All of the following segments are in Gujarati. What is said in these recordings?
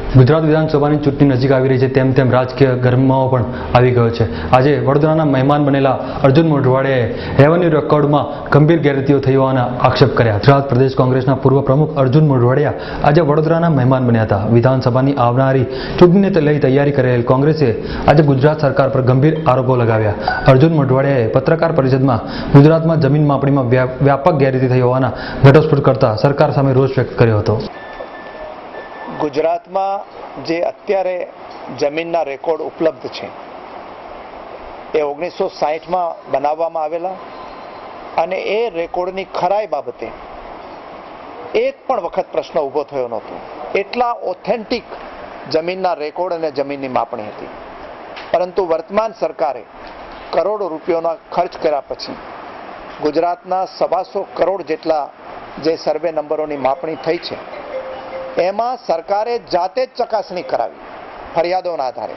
ગુજરાત વિધાનસભાની ચૂંટણી નજીક આવી રહી છે તેમ તેમ રાજકીય ગરમાવો પણ આવી ગયો છે। આજે વડોદરાના મહેમાન બનેલા અર્જુન મોઢવાડિયાએ રેવન્યુ રેકોર્ડમાં ગંભીર ગેરરીતિઓ થઈ હોવાના આક્ષેપ કર્યા। ગુજરાત પ્રદેશ કોંગ્રેસના પૂર્વ પ્રમુખ અર્જુન મોઢવાડિયા આજે વડોદરાના મહેમાન બન્યા હતા। વિધાનસભાની આવનારી ચૂંટણીને લઈ તૈયારી કરેલ કોંગ્રેસે આજે ગુજરાત સરકાર પર ગંભીર આરોપો લગાવ્યા। અર્જુન મોઢવાડિયાએ પત્રકાર પરિષદમાં ગુજરાતમાં જમીન માપણીમાં વ્યાપક ગેરરીતિ થઈ હોવાના ઘટસ્ફોટ કરતા સરકાર સામે રોષ વ્યક્ત કર્યો હતો। ગુજરાતમાં જે અત્યારે જમીનના રેકોર્ડ ઉપલબ્ધ છે એ 1960માં બનાવવામાં આવેલા અને એ રેકોર્ડની ખરાઈ બાબતે એક પણ વખત પ્રશ્ન ઊભો થયો નહોતો। એટલા ઓથેન્ટિક જમીનના રેકોર્ડ અને જમીનની માપણી હતી, પરંતુ વર્તમાન સરકારે કરોડો રૂપિયાના ખર્ચ કર્યા પછી ગુજરાતના 125 કરોડ જેટલા જે સર્વે નંબરોની માપણી થઈ છે એમાં સરકારે જાતે જ ચકાસણી કરાવી ફરિયાદોના આધારે,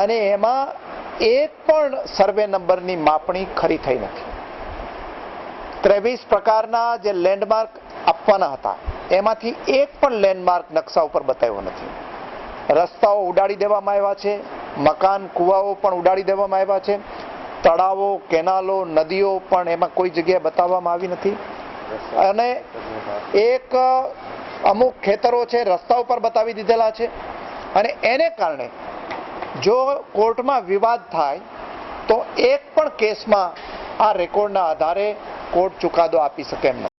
અને એમાં એક પણ સર્વે નંબરની માપણી ખરી થઈ નથી। 23 પ્રકારના જે લેન્ડમાર્ક આપવાના હતા એમાંથી એક પણ લેન્ડમાર્ક નકશા ઉપર બતાવ્યો નથી। રસ્તાઓ ઉડાડી દેવામાં આવ્યા છે, મકાન કુવાઓ પણ ઉડાડી દેવામાં આવ્યા છે, તળાવો કેનાલો નદીઓ પણ એમાં કોઈ જગ્યાએ બતાવવામાં આવી નથી, અને એક અમુક ખેતરો છે રસ્તા ઉપર બતાવી દીધેલા છે। અને એને કારણે જો કોર્ટમાં વિવાદ થાય તો એક પણ કેસમાં આ રેકોર્ડના આધારે કોર્ટ ચુકાદો આપી શકે એમ નથી।